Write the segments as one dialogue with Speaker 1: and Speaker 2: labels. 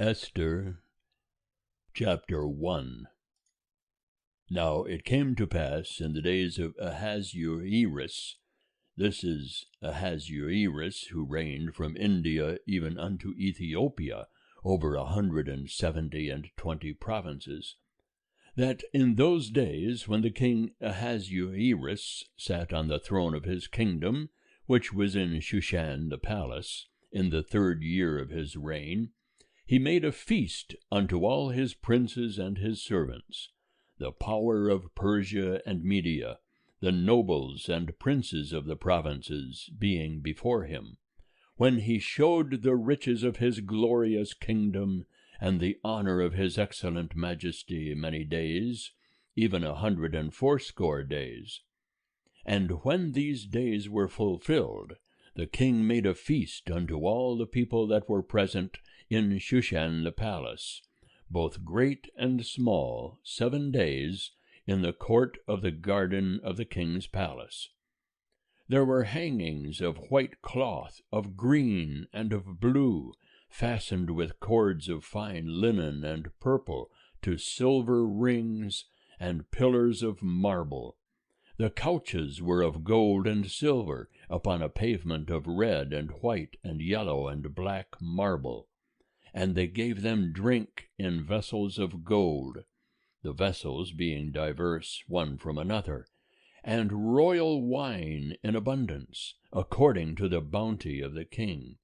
Speaker 1: Esther chapter 1. Now it came to pass in the days of Ahasuerus, this is Ahasuerus, who reigned from India even unto Ethiopia, over 170 provinces, that in those days when the king Ahasuerus sat on the throne of his kingdom, which was in Shushan the palace, in the 3rd year of his reign, he made a feast unto all his princes and his servants, the power of Persia and Media, the nobles and princes of the provinces being before him, when he showed the riches of his glorious kingdom and the honor of his excellent majesty many days, even 180 days. And when these days were fulfilled, the king made a feast unto all the people that were present in Shushan the palace, both great and small, 7 days, in the court of the garden of the king's palace. There were hangings of white cloth, of green and of blue, fastened with cords of fine linen and purple, to silver rings, and pillars of marble. The couches were of gold and silver, upon a pavement of red and white and yellow and black marble. And they gave them drink in vessels of gold, the vessels being diverse one from another, and royal wine in abundance, according to the bounty of the king.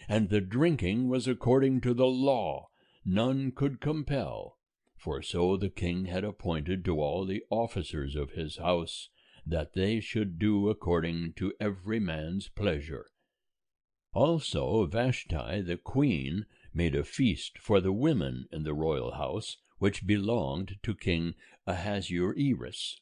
Speaker 1: And the drinking was according to the law, none could compel, for so the king had appointed to all the officers of his house, that they should do according to every man's pleasure. Also Vashti the queen made a feast for the women in the royal house, which belonged to King Ahasuerus.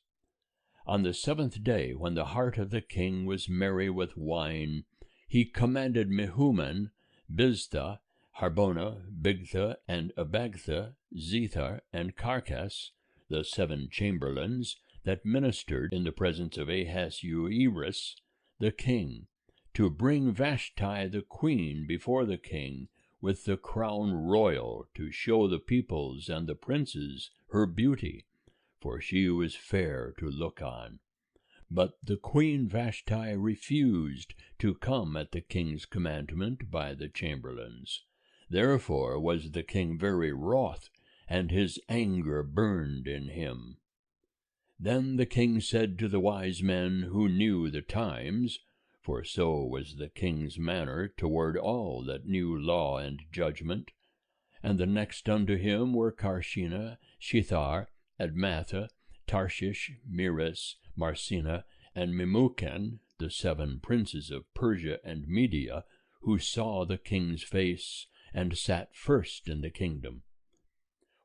Speaker 1: On the 7th day, when the heart of the king was merry with wine, he commanded Mehuman, Biztha, Harbona, Bigtha, and Abagtha, Zethar, and Carkas, the 7 chamberlains, that ministered in the presence of Ahasuerus the king, to bring Vashti the queen before the king, with the crown royal, to show the peoples and the princes her beauty, for she was fair to look on. But the queen Vashti refused to come at the king's commandment by the chamberlains. Therefore was the king very wroth, and his anger burned in him. Then the king said to the wise men who knew the times, for so was the king's manner toward all that knew law and judgment, and the next unto him were Carshena, Shethar, Admatha, Tarshish, Meres, Marsena, and Memucan, the 7 princes of Persia and Media, who saw the king's face, and sat first in the kingdom.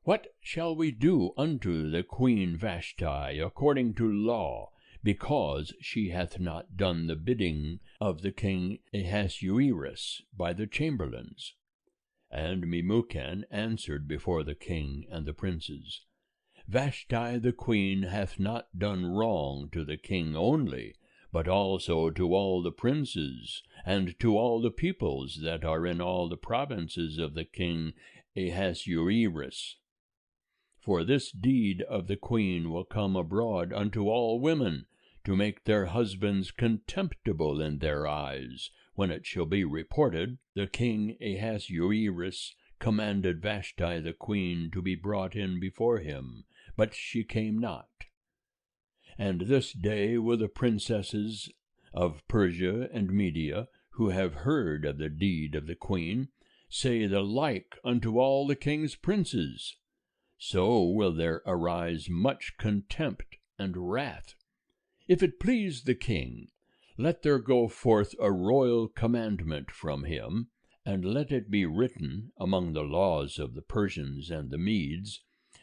Speaker 1: What shall we do unto the queen Vashti according to law, because she hath not done the bidding of the king Ahasuerus by the chamberlains? And Memucan answered before the king and the princes, Vashti the queen hath not done wrong to the king only, but also to all the princes, and to all the peoples that are in all the provinces of the king Ahasuerus. For this deed of the queen will come abroad unto all women, to make their husbands contemptible in their eyes, when it shall be reported, the king Ahasuerus commanded Vashti the queen to be brought in before him, but she came not. And this day will the princesses of Persia and Media, who have heard of the deed of the queen, say the like unto all the king's princes. So will there arise much contempt and wrath. If it please the king, let there go forth a royal commandment from him, and let it be written among the laws of the Persians and the Medes,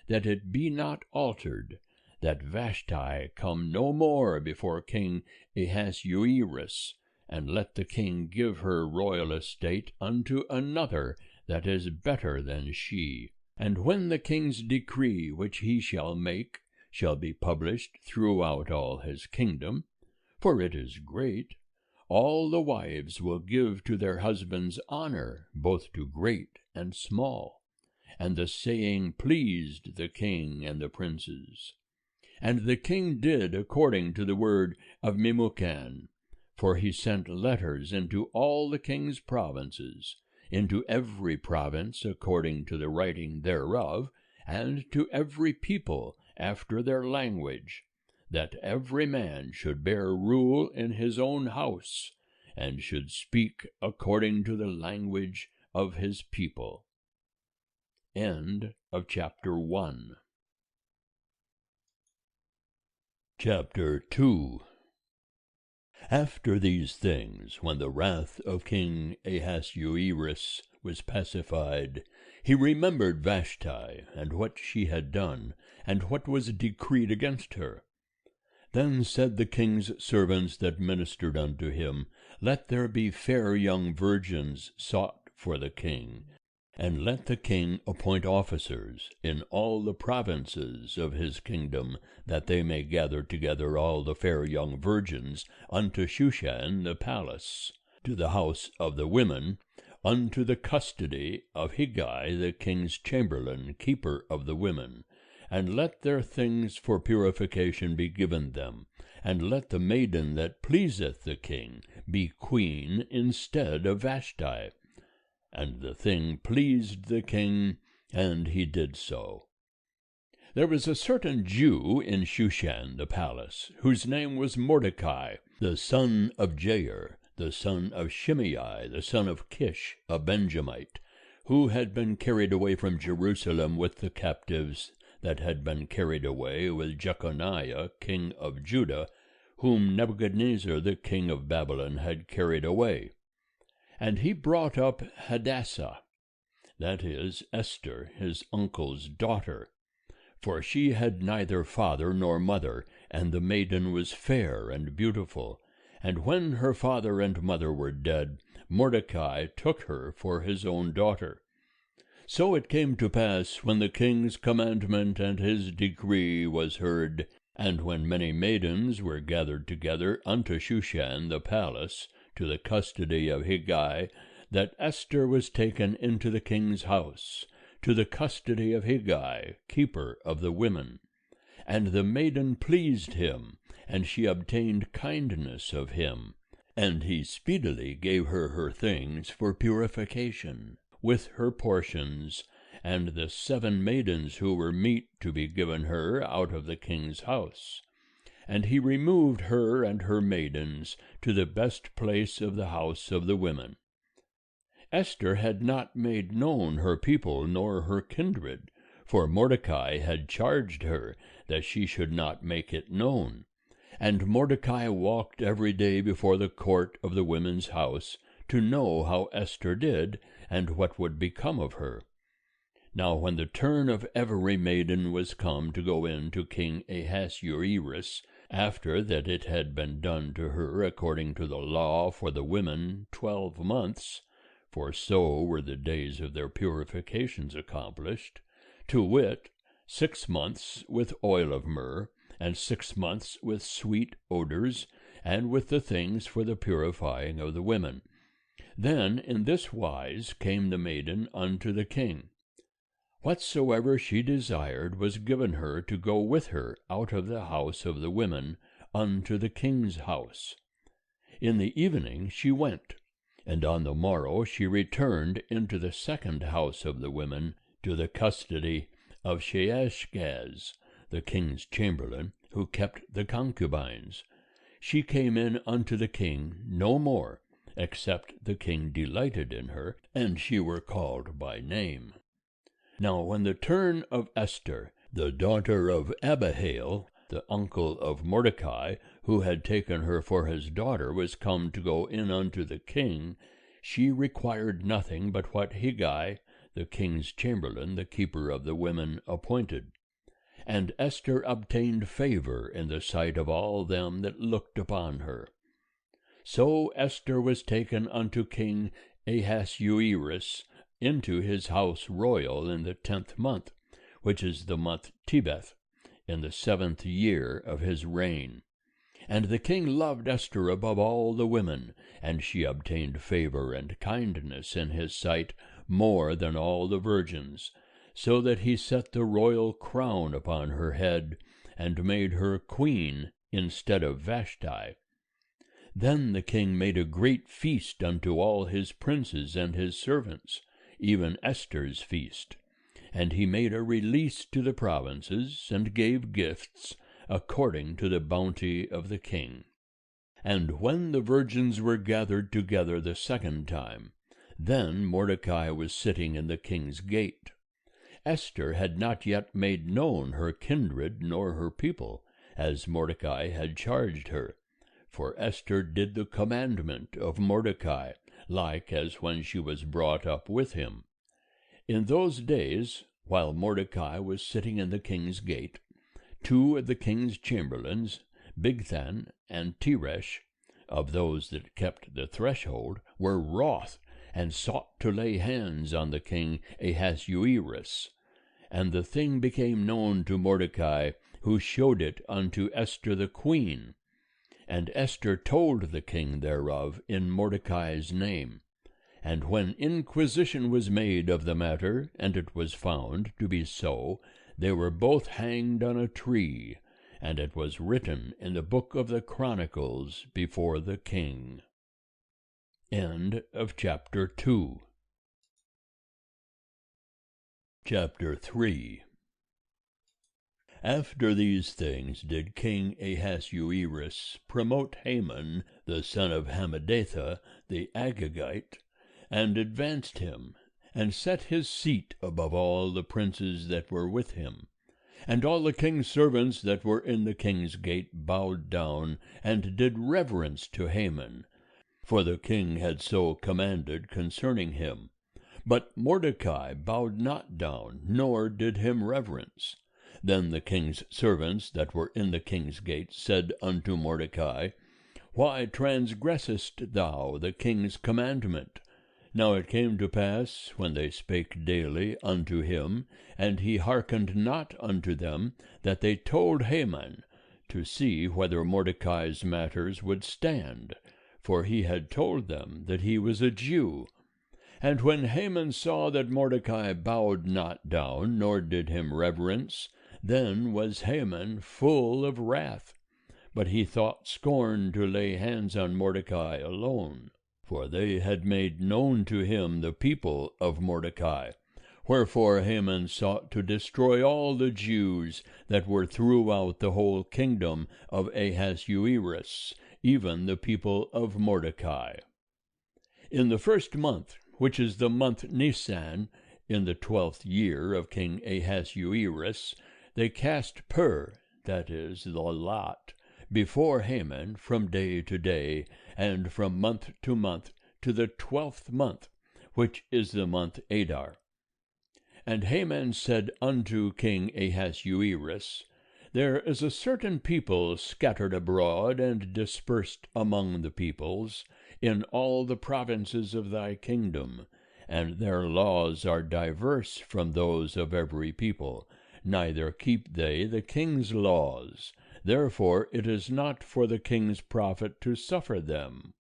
Speaker 1: that it be not altered, that Vashti come no more before King Ahasuerus, and let the king give her royal estate unto another that is better than she. And when the king's decree which he shall make shall be published throughout all his kingdom, for it is great, all the wives will give to their husbands honor, both to great and small. And the saying pleased the king and the princes. And the king did according to the word of Memucan, for he sent letters into all the king's provinces, into every province according to the writing thereof, and to every people after their language, that every man should bear rule in his own house, and should speak according to the language of his people. End of chapter 1. Chapter 2. After these things, when the wrath of King Ahasuerus was pacified, he remembered Vashti, and what she had done, and what was decreed against her. Then said the king's servants that ministered unto him, Let there be fair young virgins sought for the king, and let the king appoint officers in all the provinces of his kingdom, that they may gather together all the fair young virgins unto Shushan the palace, to the house of the women, unto the custody of Hegai the king's chamberlain, keeper of the women. And let their things for purification be given them, and let the maiden that pleaseth the king be queen instead of Vashti. And the thing pleased the king, and he did so. There was a certain Jew in Shushan the palace, whose name was Mordecai, the son of Jair, the son of Shimei, the son of Kish, a Benjamite, who had been carried away from Jerusalem with the captives that had been carried away with Jeconiah, king of Judah, whom Nebuchadnezzar the king of Babylon had carried away. And he brought up Hadassah, that is, Esther, his uncle's daughter, for she had neither father nor mother, and the maiden was fair and beautiful. And when her father and mother were dead, Mordecai took her for his own daughter. So it came to pass, when the king's commandment and his decree was heard, and when many maidens were gathered together unto Shushan the palace, to the custody of Hegai, that Esther was taken into the king's house, to the custody of Hegai, keeper of the women. And the maiden pleased him, and she obtained kindness of him. And he speedily gave her her things for purification, with her portions, and the 7 maidens who were meet to be given her out of the king's house. And he removed her and her maidens to the best place of the house of the women. Esther had not made known her people nor her kindred, for Mordecai had charged her that she should not make it known. And Mordecai walked every day before the court of the women's house, to know how Esther did, and what would become of her. Now when the turn of every maiden was come to go in to King Ahasuerus, after that it had been done to her according to the law for the women 12 months, for so were the days of their purifications accomplished, to wit, 6 months with oil of myrrh, and 6 months with sweet odors, and with the things for the purifying of the women. Then in this wise came the maiden unto the king. Whatsoever she desired was given her to go with her out of the house of the women unto the king's house. In the evening she went, and on the morrow she returned into the second house of the women, to the custody of Sheashgaz, the king's chamberlain, who kept the concubines. She came in unto the king no more, except the king delighted in her, and she were called by name. Now when the turn of Esther, the daughter of Abihail, the uncle of Mordecai, who had taken her for his daughter, was come to go in unto the king, she required nothing but what Hegai, the king's chamberlain, the keeper of the women, appointed. And Esther obtained favor in the sight of all them that looked upon her. So Esther was taken unto King Ahasuerus into his house royal in the 10th month, which is the month Tebeth, in the 7th year of his reign. And the king loved Esther above all the women, and she obtained favor and kindness in his sight more than all the virgins, so that he set the royal crown upon her head, and made her queen instead of Vashti. Then the king made a great feast unto all his princes and his servants, even Esther's feast. And he made a release to the provinces, and gave gifts, according to the bounty of the king. And when the virgins were gathered together the second time, then Mordecai was sitting in the king's gate. Esther had not yet made known her kindred nor her people, as Mordecai had charged her. For Esther did the commandment of Mordecai, like as when she was brought up with him. In those days, while Mordecai was sitting in the king's gate, two of the king's chamberlains, Bigthan and Teresh, of those that kept the threshold, were wroth, and sought to lay hands on the king Ahasuerus. And the thing became known to Mordecai, who showed it unto Esther the queen. And Esther told the king thereof in Mordecai's name. And when inquisition was made of the matter, and it was found to be so, they were both hanged on a tree, and it was written in the book of the Chronicles before the king. End of chapter 2. Chapter 3. After these things did King Ahasuerus promote Haman, the son of Hammedatha, the Agagite, and advanced him, and set his seat above all the princes that were with him. And all the king's servants that were in the king's gate bowed down, and did reverence to Haman, for the king had so commanded concerning him. But Mordecai bowed not down, nor did him reverence. Then the king's servants that were in the king's gate said unto Mordecai, Why transgressest thou the king's commandment? Now it came to pass, when they spake daily unto him, and he hearkened not unto them, that they told Haman, to see whether Mordecai's matters would stand, for he had told them that he was a Jew. And when Haman saw that Mordecai bowed not down, nor did him reverence, then was Haman full of wrath. But he thought scorn to lay hands on Mordecai alone, for they had made known to him the people of Mordecai. Wherefore Haman sought to destroy all the Jews that were throughout the whole kingdom of Ahasuerus, even the people of Mordecai. In the first month, which is the month Nisan, in the 12th year of King Ahasuerus, they cast pur, that is, the lot, before Haman from day to day, and from month to month, to the 12th month, which is the month Adar. And Haman said unto King Ahasuerus, There is a certain people scattered abroad and dispersed among the peoples, in all the provinces of thy kingdom, and their laws are diverse from those of every people, neither keep they the king's laws. Therefore it is not for the king's profit to suffer them.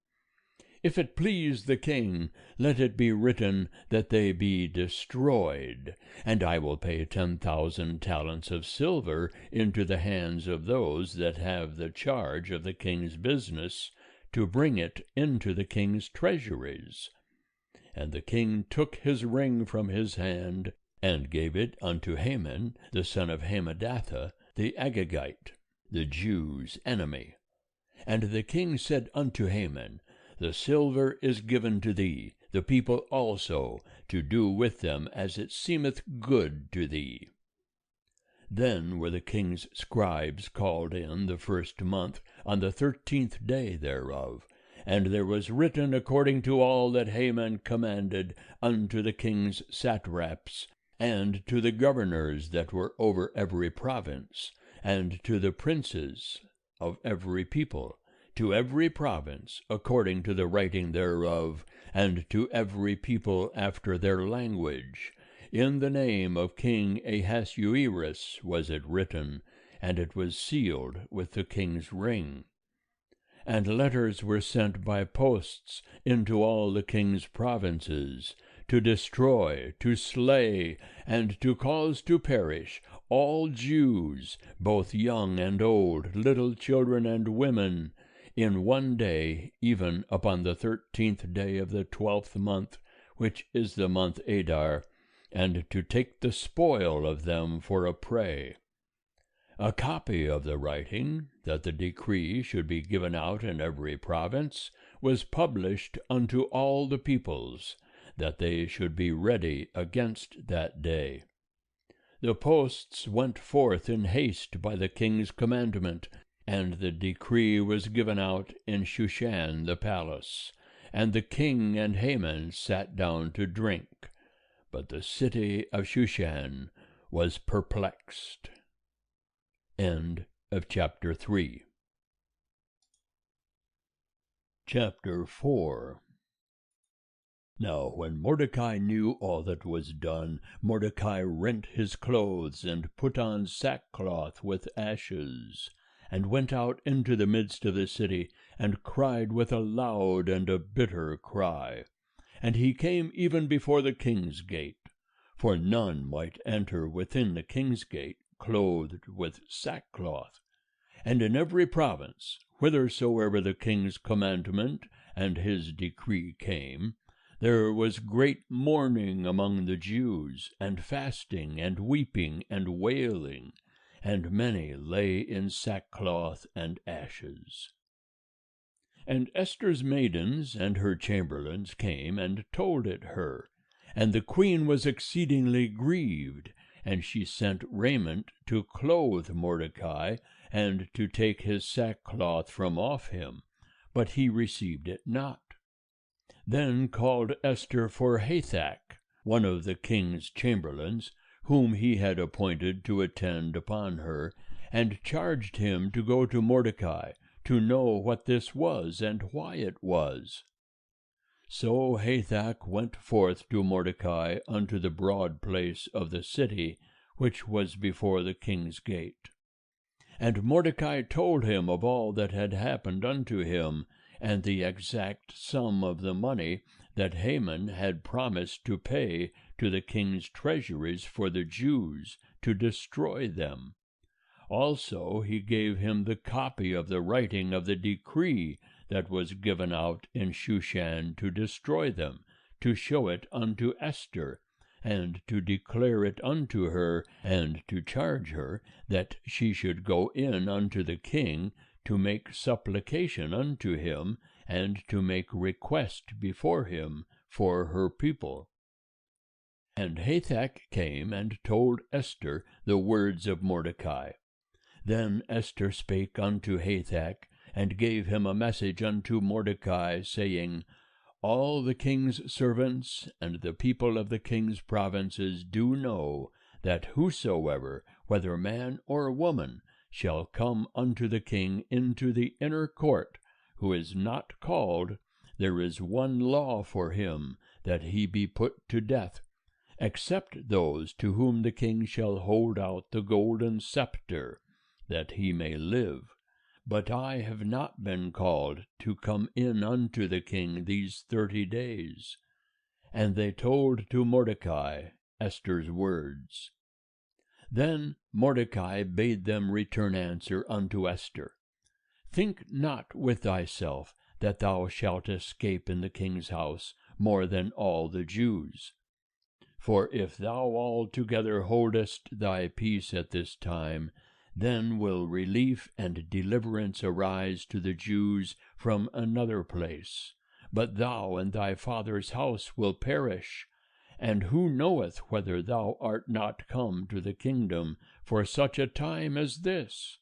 Speaker 1: If it please the king, let it be written that they be destroyed, and I will pay 10,000 talents of silver into the hands of those that have the charge of the king's business, to bring it into the king's treasuries. And the king took his ring from his hand, and gave it unto Haman, the son of Hammedatha, the Agagite, the Jews' enemy. And the king said unto Haman, The silver is given to thee, the people also, to do with them as it seemeth good to thee. Then were the king's scribes called in the first month, on the 13th day thereof, and there was written according to all that Haman commanded unto the king's satraps, and to the governors that were over every province, and to the princes of every people, to every province according to the writing thereof, and to every people after their language. In the name of King Ahasuerus was it written, and it was sealed with the king's ring. And letters were sent by posts into all the king's provinces, to destroy, to slay, and to cause to perish all Jews, both young and old, little children and women, in one day, even upon the 13th day of the 12th month, which is the month Adar, and to take the spoil of them for a prey. A copy of the writing, that the decree should be given out in every province, was published unto all the peoples, that they should be ready against that day. The posts went forth in haste by the king's commandment, and the decree was given out in Shushan the palace, and the king and Haman sat down to drink. But the city of Shushan was perplexed. End of chapter 3. Chapter 4. Now when Mordecai knew all that was done, Mordecai rent his clothes, and put on sackcloth with ashes, and went out into the midst of the city, and cried with a loud and a bitter cry. And he came even before the king's gate, for none might enter within the king's gate clothed with sackcloth. And in every province, whithersoever the king's commandment and his decree came, there was great mourning among the Jews, and fasting, and weeping, and wailing, and many lay in sackcloth and ashes. And Esther's maidens and her chamberlains came and told it her, and the queen was exceedingly grieved, and she sent raiment to clothe Mordecai, and to take his sackcloth from off him, but he received it not. Then called Esther for Hathach, one of the king's chamberlains, whom he had appointed to attend upon her, and charged him to go to Mordecai, to know what this was, and why it was. So Hathach went forth to Mordecai unto the broad place of the city, which was before the king's gate. And Mordecai told him of all that had happened unto him, and the exact sum of the money that Haman had promised to pay to the king's treasuries for the Jews, to destroy them. Also he gave him the copy of the writing of the decree that was given out in Shushan to destroy them, to show it unto Esther, and to declare it unto her, and to charge her that she should go in unto the king to make supplication unto him, and to make request before him for her people. And Hathach came and told Esther the words of Mordecai. Then Esther spake unto Hathach, and gave him a message unto Mordecai, saying, All the king's servants and the people of the king's provinces do know that whosoever, whether man or woman, shall come unto the king into the inner court, who is not called, there is one law for him, that he be put to death, except those to whom the king shall hold out the golden scepter, that he may live. But I have not been called to come in unto the king these 30 days. And they told to Mordecai Esther's words. Then Mordecai bade them return answer unto Esther. Think not with thyself that thou shalt escape in the king's house more than all the Jews. For if thou altogether holdest thy peace at this time, then will relief and deliverance arise to the Jews from another place. But thou and thy father's house will perish. And who knoweth whether thou art not come to the kingdom for such a time as this?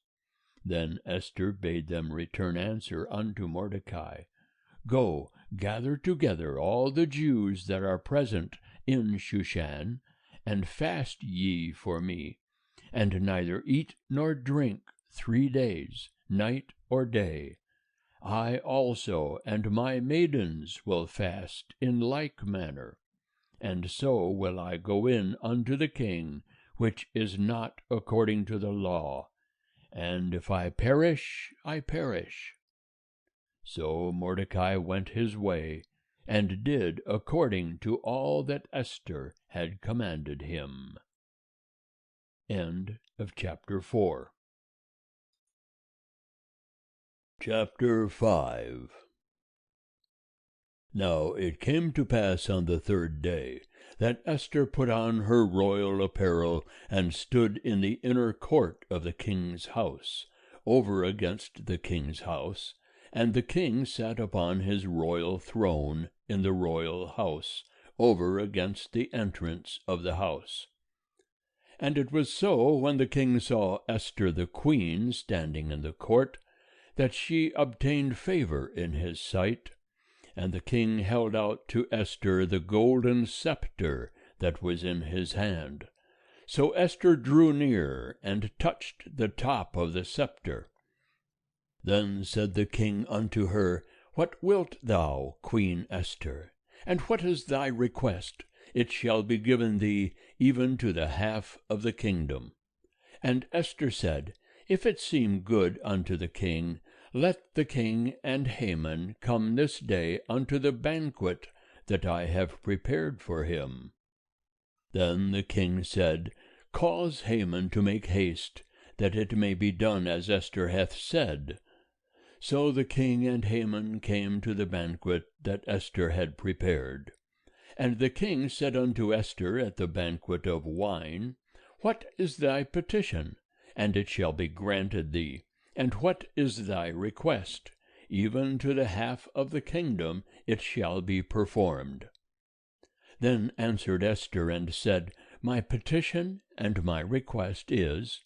Speaker 1: Then Esther bade them return answer unto Mordecai. Go, gather together all the Jews that are present in Shushan, and fast ye for me, and neither eat nor drink 3 days, night or day. I also and my maidens will fast in like manner. And so will I go in unto the king, which is not according to the law. And if I perish, I perish. So Mordecai went his way, and did according to all that Esther had commanded him. End of chapter 4. Chapter 5. Now it came to pass on the 3rd day, that Esther put on her royal apparel, and stood in the inner court of the king's house, over against the king's house, and the king sat upon his royal throne in the royal house, over against the entrance of the house. And it was so, when the king saw Esther the queen standing in the court, that she obtained favor in his sight. And the king held out to Esther the golden scepter that was in his hand. So Esther drew near, and touched the top of the scepter. Then said the king unto her, What wilt thou, Queen Esther? And what is thy request? It shall be given thee, even to the half of the kingdom. And Esther said, If it seem good unto the king, let the king and Haman come this day unto the banquet that I have prepared for him. Then the king said, Cause Haman to make haste, that it may be done as Esther hath said. So the king and Haman came to the banquet that Esther had prepared. And the king said unto Esther at the banquet of wine, What is thy petition? And it shall be granted thee. And what is thy request? Even to the half of the kingdom it shall be performed. Then answered Esther and said, My petition and my request is,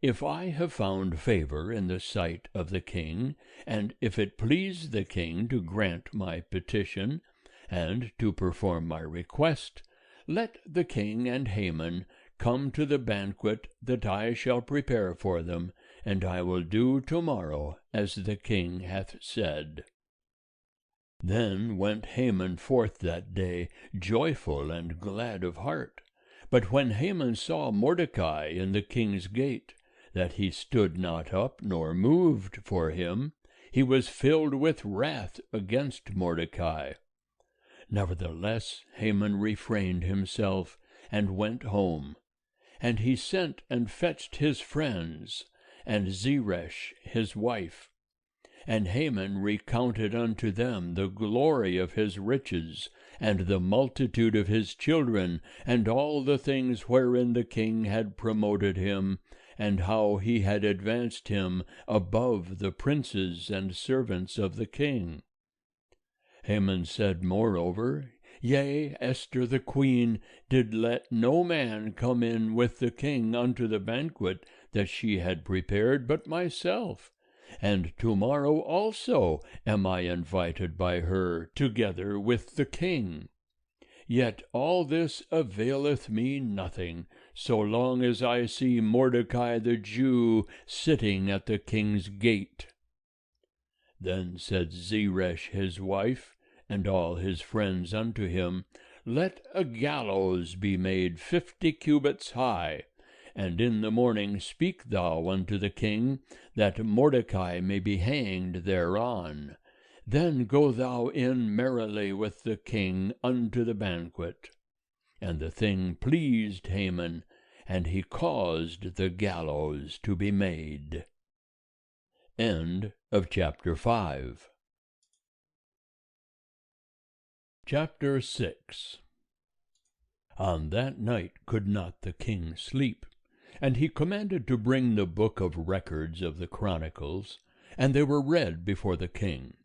Speaker 1: if I have found favor in the sight of the king, and if it please the king to grant my petition, and to perform my request, let the king and Haman come to the banquet that I shall prepare for them, and I will do tomorrow as the king hath said. Then went Haman forth that day, joyful and glad of heart. But when Haman saw Mordecai in the king's gate, that he stood not up nor moved for him, he was filled with wrath against Mordecai. Nevertheless Haman refrained himself, and went home. And he sent and fetched his friends, and Zeresh his wife. And Haman recounted unto them the glory of his riches, and the multitude of his children, and all the things wherein the king had promoted him, and how he had advanced him above the princes and servants of the king. Haman said moreover, Yea, Esther the queen did let no man come in with the king unto the banquet that she had prepared but myself, and tomorrow also am I invited by her together with the king. Yet all this availeth me nothing, so long as I see Mordecai the Jew sitting at the king's gate. Then said Zeresh his wife, and all his friends unto him, Let a gallows be made 50 cubits high, and in the morning speak thou unto the king, that Mordecai may be hanged thereon. Then go thou in merrily with the king unto the banquet. And the thing pleased Haman, and he caused the gallows to be made. End of chapter 5. Chapter 6. On that night could not the king sleep, and he commanded to bring the book of records of the Chronicles, and they were read before the king.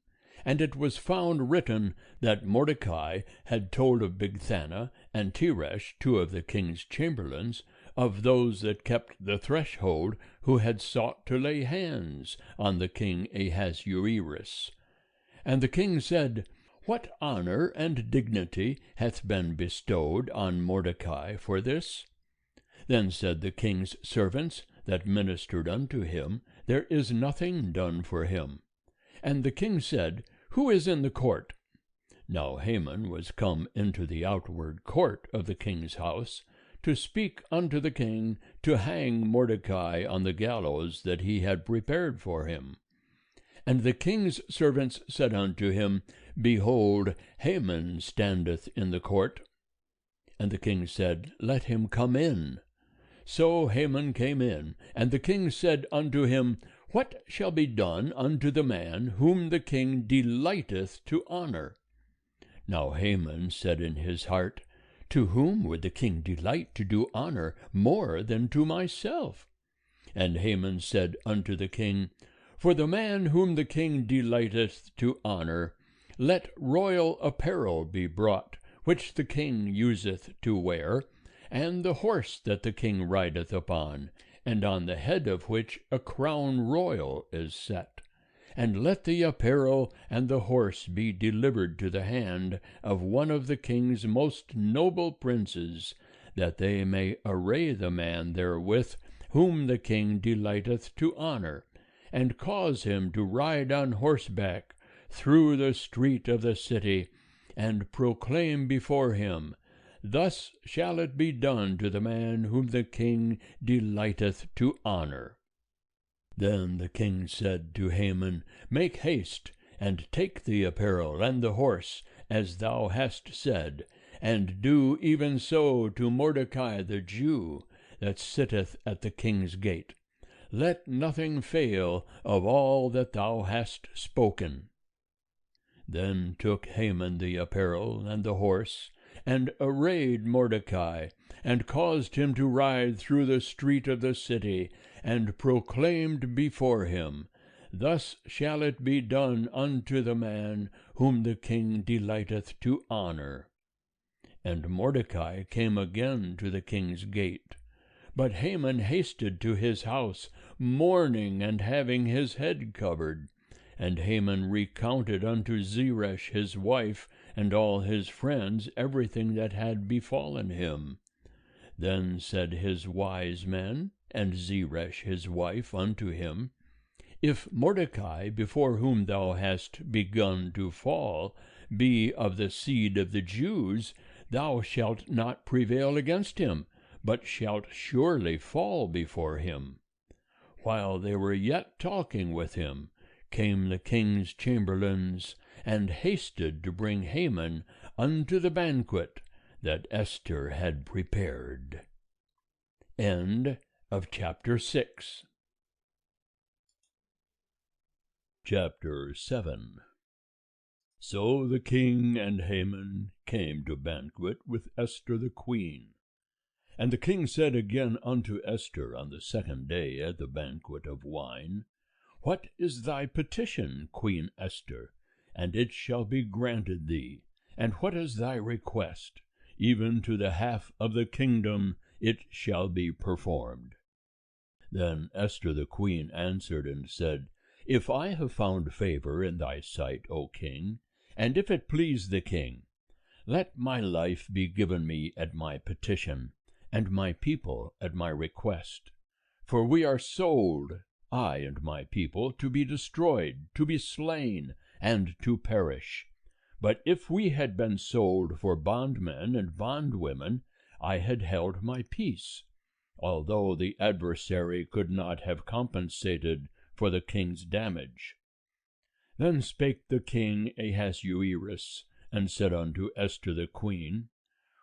Speaker 1: And it was found written that Mordecai had told of Bigthana and Teresh, 2 of the king's chamberlains, of those that kept the threshold, who had sought to lay hands on the king Ahasuerus. And the king said, What honor and dignity hath been bestowed on Mordecai for this? Then said the king's servants that ministered unto him, There is nothing done for him. And the king said, Who is in the court? Now Haman was come into the outward court of the king's house, to speak unto the king to hang Mordecai on the gallows that he had prepared for him. And the king's servants said unto him, Behold, Haman standeth in the court. And the king said, Let him come in. So Haman came in, and the king said unto him, What shall be done unto the man whom the king delighteth to honor? Now Haman said in his heart, To whom would the king delight to do honor more than to myself? And Haman said unto the king, For the man whom the king delighteth to honor, let royal apparel be brought, which the king useth to wear, and the horse that the king rideth upon, and on the head of which a crown royal is set. And let the apparel and the horse be delivered to the hand of one of the king's most noble princes, that they may array the man therewith, whom the king delighteth to honor, and cause him to ride on horseback through the street of the city, and proclaim before him, Thus shall it be done to the man whom the king delighteth to honor. Then the king said to Haman, Make haste, and take the apparel and the horse, as thou hast said, and do even so to Mordecai the Jew, that sitteth at the king's gate. Let nothing fail of all that thou hast spoken. Then took Haman the apparel and the horse, and arrayed Mordecai, and caused him to ride through the street of the city, and proclaimed before him, Thus shall it be done unto the man whom the king delighteth to honor. And Mordecai came again to the king's gate. But Haman hasted to his house, mourning and having his head covered. And Haman recounted unto Zeresh his wife and all his friends everything that had befallen him. Then said his wise men and Zeresh his wife unto him, If Mordecai, before whom thou hast begun to fall, be of the seed of the Jews, thou shalt not prevail against him, but shalt surely fall before him. While they were yet talking with him, came the king's chamberlains, and hasted to bring Haman unto the banquet that Esther had prepared. End of chapter 6. Chapter 7. So the king and Haman came to banquet with Esther the queen. And the king said again unto Esther on the second day at the banquet of wine, What is thy petition, Queen Esther? And it shall be granted thee. And what is thy request? Even to the half of the kingdom it shall be performed. Then Esther the queen answered and said, If I have found favor in thy sight, O king, and if it please the king, let my life be given me at my petition, and my people at my request. For we are sold, I and my people, to be destroyed, to be slain, and to perish. But if we had been sold for bondmen and bondwomen, I had held my peace, although the adversary could not have compensated for the king's damage. Then spake the king Ahasuerus, and said unto Esther the queen,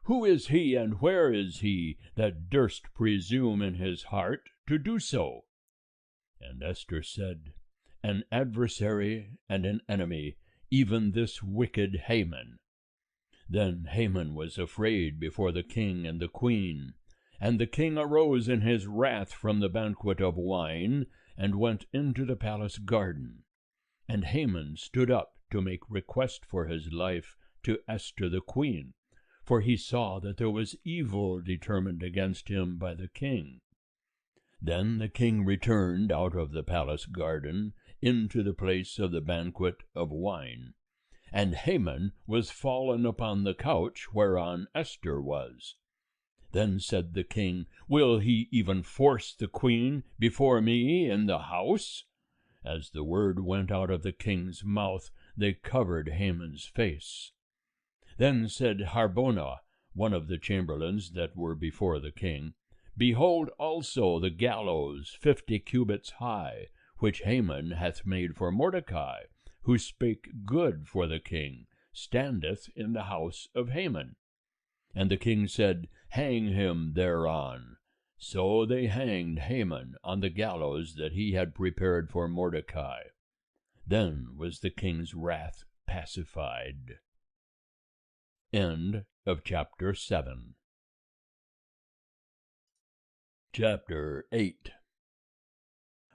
Speaker 1: Who is he, and where is he, that durst presume in his heart to do so? And Esther said, An adversary and an enemy, even this wicked Haman. Then Haman was afraid before the king and the queen. And the king arose in his wrath from the banquet of wine, and went into the palace garden. And Haman stood up to make request for his life to Esther the queen, for he saw that there was evil determined against him by the king. Then the king returned out of the palace garden into the place of the banquet of wine. And Haman was fallen upon the couch whereon Esther was. Then said the king, Will he even force the queen before me in the house? As the word went out of the king's mouth, they covered Haman's face. Then said Harbonah, one of the chamberlains that were before the king, Behold also the gallows 50 cubits high, which Haman hath made for Mordecai, who spake good for the king, standeth in the house of Haman. And the king said, Hang him thereon. So they hanged Haman on the gallows that he had prepared for Mordecai. Then was the king's wrath pacified. End of chapter 7. Chapter 8.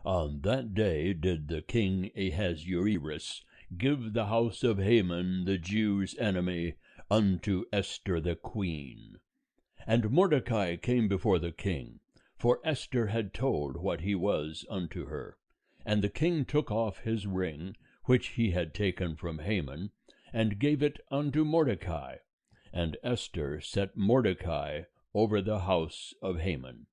Speaker 1: On that day did the king Ahasuerus give the house of Haman the Jews' enemy unto Esther the queen. And Mordecai came before the king, for Esther had told what he was unto her. And the king took off his ring, which he had taken from Haman, and gave it unto Mordecai. And Esther set Mordecai over the house of Haman.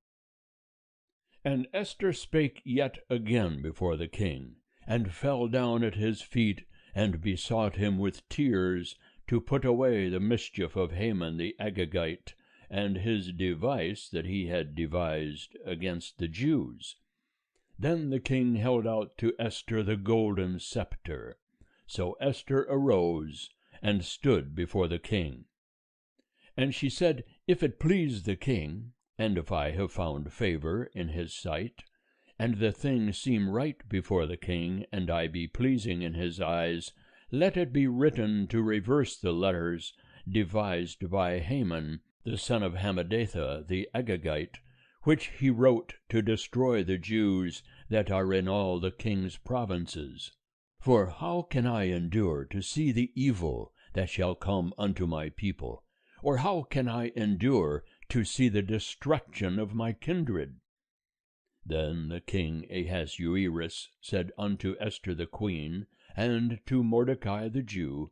Speaker 1: And Esther spake yet again before the king, and fell down at his feet, and besought him with tears to put away the mischief of Haman the Agagite, and his device that he had devised against the Jews. Then the king held out to Esther the golden scepter. So Esther arose, and stood before the king. And she said, If it please the king, and if I have found favor in his sight, and the thing seem right before the king, and I be pleasing in his eyes, let it be written to reverse the letters devised by Haman, the son of Hammedatha the Agagite, which he wrote to destroy the Jews that are in all the king's provinces. For how can I endure to see the evil that shall come unto my people? Or how can I endure to see the destruction of my kindred? Then the king Ahasuerus said unto Esther the queen, and to Mordecai the Jew,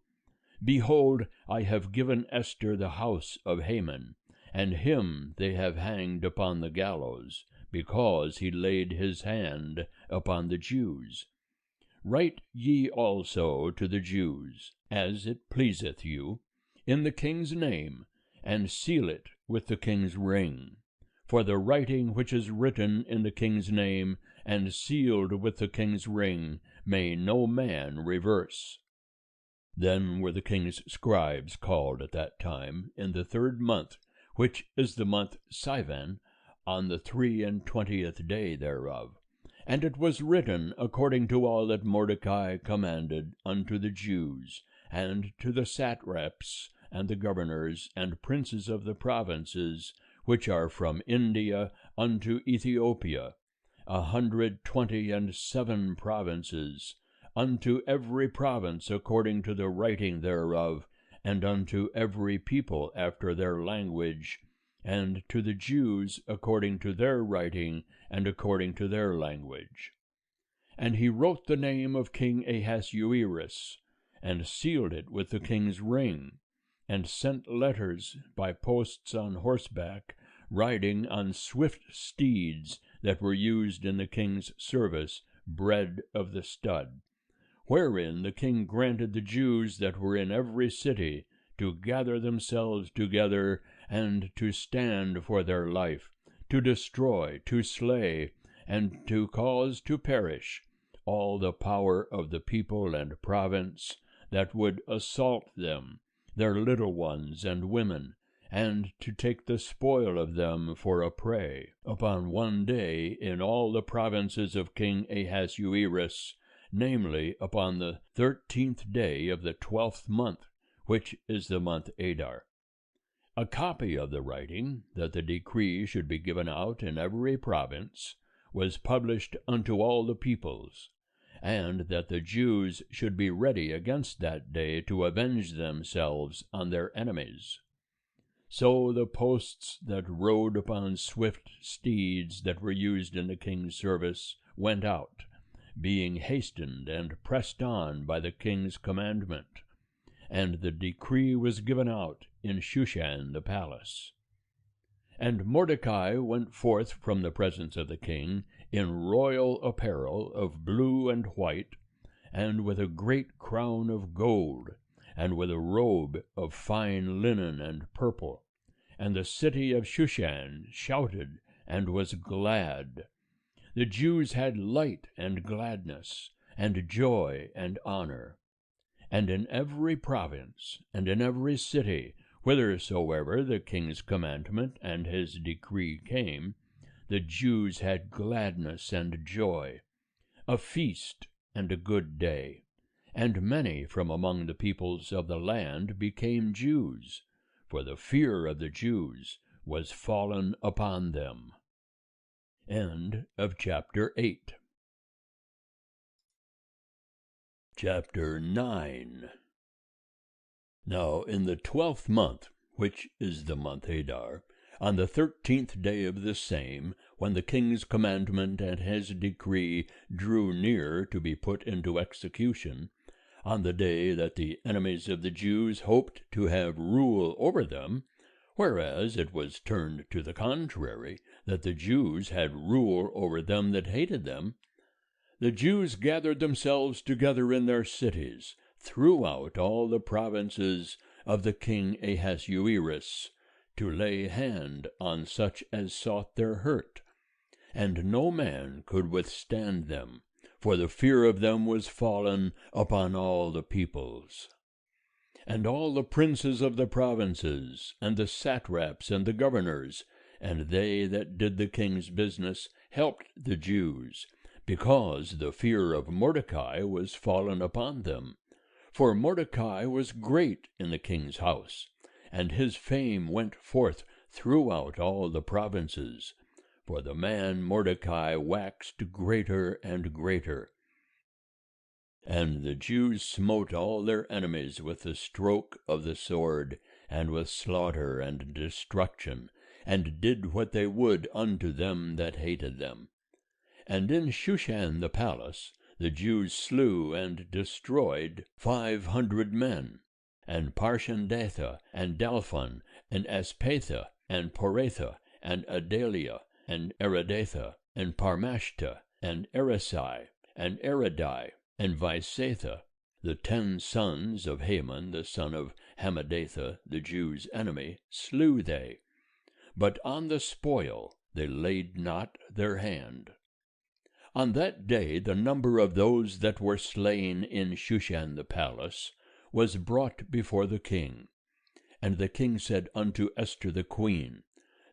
Speaker 1: Behold, I have given Esther the house of Haman, and him they have hanged upon the gallows, because he laid his hand upon the Jews. Write ye also to the Jews, as it pleaseth you, in the king's name, and seal it with the king's ring. For the writing which is written in the king's name, and sealed with the king's ring, may no man reverse. Then were the king's scribes called at that time, in the 3rd month, which is the month Sivan, on the 23 day thereof. And it was written according to all that Mordecai commanded unto the Jews, and to the satraps, and the governors, and princes of the provinces, which are from India unto Ethiopia, 127 provinces, unto every province according to the writing thereof, and unto every people after their language, and to the Jews according to their writing, and according to their language. And he wrote the name of King Ahasuerus, and sealed it with the king's ring, and sent letters by posts on horseback, riding on swift steeds that were used in the king's service, bred of the stud, wherein the king granted the Jews that were in every city to gather themselves together, and to stand for their life, to destroy, to slay, and to cause to perish all the power of the people and province that would assault them, their little ones and women, and to take the spoil of them for a prey, upon one day in all the provinces of King Ahasuerus, namely upon the 13th day of the 12th month, which is the month Adar. A copy of the writing, that the decree should be given out in every province, was published unto all the peoples, and that the Jews should be ready against that day to avenge themselves on their enemies. So the posts that rode upon swift steeds that were used in the king's service went out, being hastened and pressed on by the king's commandment, and the decree was given out in Shushan the palace. And Mordecai went forth from the presence of the king in royal apparel of blue and white, and with a great crown of gold, and with a robe of fine linen and purple. And the city of Shushan shouted and was glad. the Jews had light and gladness, and joy and honor. And in every province, and in every city, whithersoever the king's commandment and his decree came, the Jews had gladness and joy, a feast and a good day. And many from among the peoples of the land became Jews, for the fear of the Jews was fallen upon them. End of chapter 8. Chapter 9. Now in the 12th month, which is the month Adar, on the 13th day of the same, when the king's commandment and his decree drew near to be put into execution, on the day that the enemies of the Jews hoped to have rule over them, whereas it was turned to the contrary, that the Jews had rule over them that hated them, the Jews gathered themselves together in their cities throughout all the provinces of the king Ahasuerus, to lay hand on such as sought their hurt. And no man could withstand them, for the fear of them was fallen upon all the peoples. And all the princes of the provinces, and the satraps and the governors, and they that did the king's business, helped the Jews, because the fear of Mordecai was fallen upon them. For Mordecai was great in the king's house, and his fame went forth throughout all the provinces. For the man Mordecai waxed greater and greater. And the Jews smote all their enemies with the stroke of the sword, and with slaughter and destruction, and did what they would unto them that hated them. And in Shushan the palace the Jews slew and destroyed 500 men, and Parshandatha, and Dalphon, and Aspatha, and Poratha, and Adalia, and Aridatha, and Parmashta, and Erisai, and Eridai, and Visatha, the 10 sons of Haman, the son of Hammedatha, the Jews' enemy, slew they. But on the spoil they laid not their hand. On that day the number of those that were slain in Shushan the palace was brought before the king. And the king said unto Esther the queen,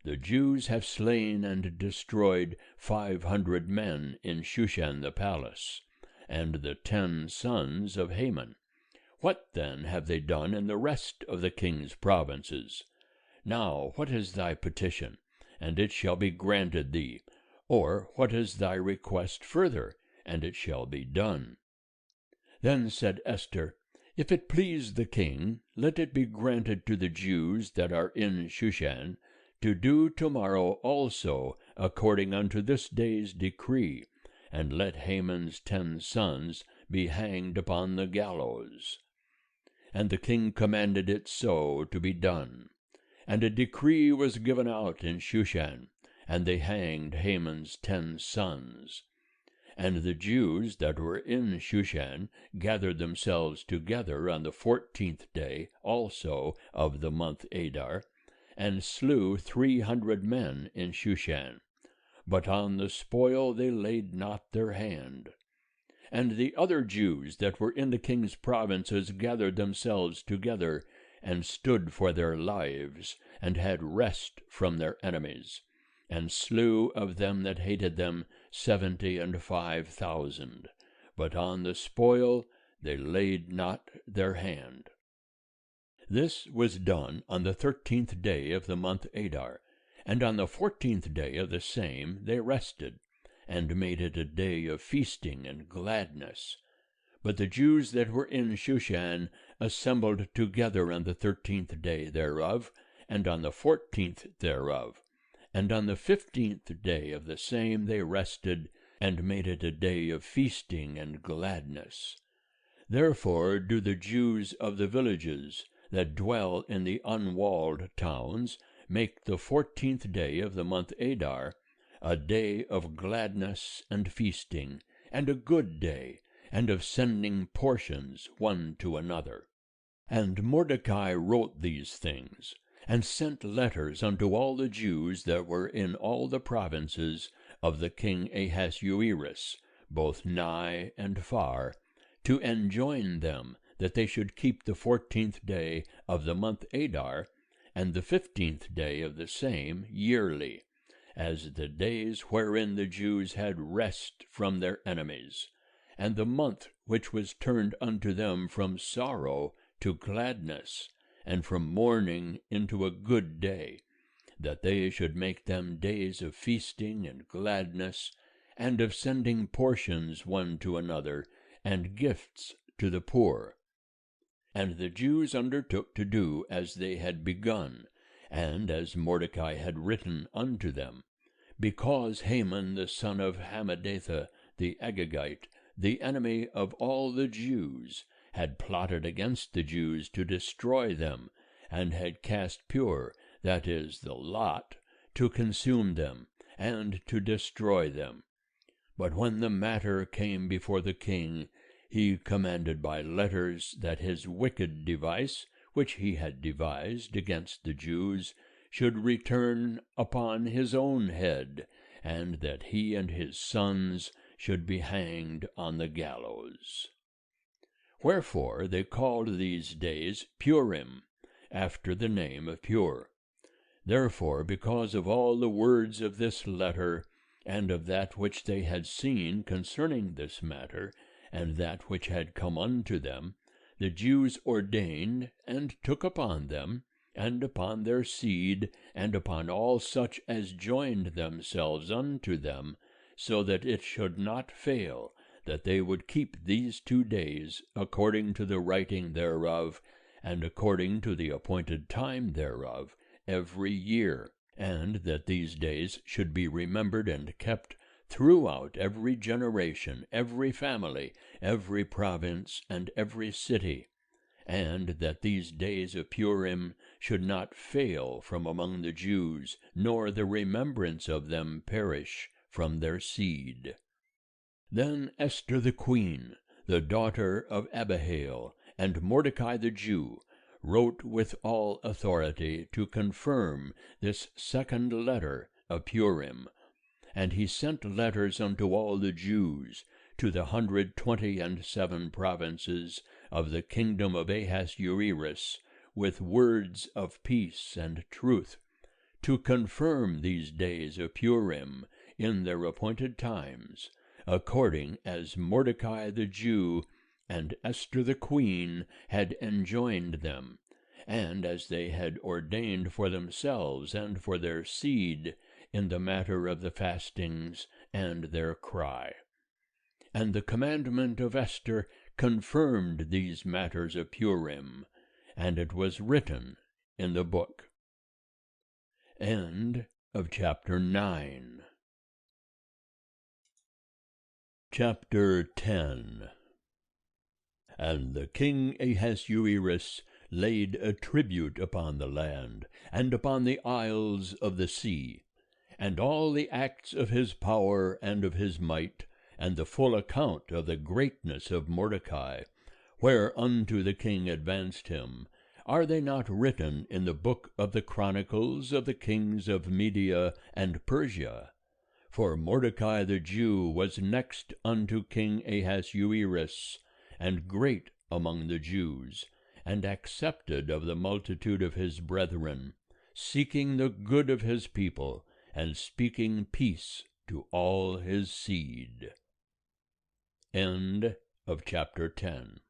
Speaker 1: The Jews have slain and destroyed 500 men in Shushan the palace, and the 10 sons of Haman. What then have they done in the rest of the king's provinces? Now what is thy petition? And it shall be granted thee. Or what is thy request further? And it shall be done. Then said Esther, If it please the king, let it be granted to the Jews that are in Shushan to do tomorrow also according unto this day's decree, and let Haman's 10 sons be hanged upon the gallows. And the king commanded it so to be done. And a decree was given out in Shushan, and they hanged Haman's 10 sons. And the Jews that were in Shushan gathered themselves together on the 14th day also of the month Adar, and slew 300 men in Shushan. But on the spoil they laid not their hand. And the other Jews that were in the king's provinces gathered themselves together, and stood for their lives, and had rest from their enemies, and slew of them that hated them 75,000. But on the spoil they laid not their hand. This was done on the 13th day of the month Adar, and on the 14th day of the same they rested, and made it a day of feasting and gladness. But the Jews that were in Shushan assembled together on the 13th day thereof, and on the 14th thereof. And on the 15th day of the same they rested, and made it a day of feasting and gladness. Therefore do the Jews of the villages that dwell in the unwalled towns make the 14th day of the month Adar a day of gladness and feasting, and a good day, and of sending portions one to another. And Mordecai wrote these things, and sent letters unto all the Jews that were in all the provinces of the king Ahasuerus, both nigh and far, to enjoin them that they should keep the 14th day of the month Adar, and the 15th day of the same yearly, as the days wherein the Jews had rest from their enemies, and the month which was turned unto them from sorrow to gladness, and from mourning into a good day, that they should make them days of feasting and gladness, and of sending portions one to another, and gifts to the poor. And the Jews undertook to do as they had begun, and as Mordecai had written unto them, because Haman the son of Hammedatha the Agagite, the enemy of all the Jews, had plotted against the Jews to destroy them, and had cast pure, that is, the lot, to consume them, and to destroy them. But when the matter came before the king, he commanded by letters that his wicked device, which he had devised against the Jews, should return upon his own head, and that he and his sons should be hanged on the gallows. Wherefore they called these days Purim, after the name of Pur. Therefore, because of all the words of this letter, and of that which they had seen concerning this matter, and that which had come unto them, the Jews ordained and took upon them, and upon their seed, and upon all such as joined themselves unto them, so that it should not fail, that they would keep these 2 days, according to the writing thereof, and according to the appointed time thereof, every year, and that these days should be remembered and kept throughout every generation, every family, every province, and every city, and that these days of Purim should not fail from among the Jews, nor the remembrance of them perish from their seed. Then Esther the queen, the daughter of Abihail, and Mordecai the Jew, wrote with all authority to confirm this second letter of Purim. And he sent letters unto all the Jews, to the 127 provinces of the kingdom of Ahasuerus, with words of peace and truth, to confirm these days of Purim in their appointed times, according as Mordecai the Jew and Esther the queen had enjoined them, and as they had ordained for themselves and for their seed in the matter of the fastings and their cry. And the commandment of Esther confirmed these matters of Purim, and it was written in the book. End of chapter 9. Chapter 10. And the king Ahasuerus laid a tribute upon the land, and upon the isles of the sea, and all the acts of his power and of his might, and the full account of the greatness of Mordecai, whereunto the king advanced him, are they not written in the book of the chronicles of the kings of Media and Persia? For Mordecai the Jew was next unto King Ahasuerus, and great among the Jews, and accepted of the multitude of his brethren, seeking the good of his people, and speaking peace to all his seed. End of chapter 10.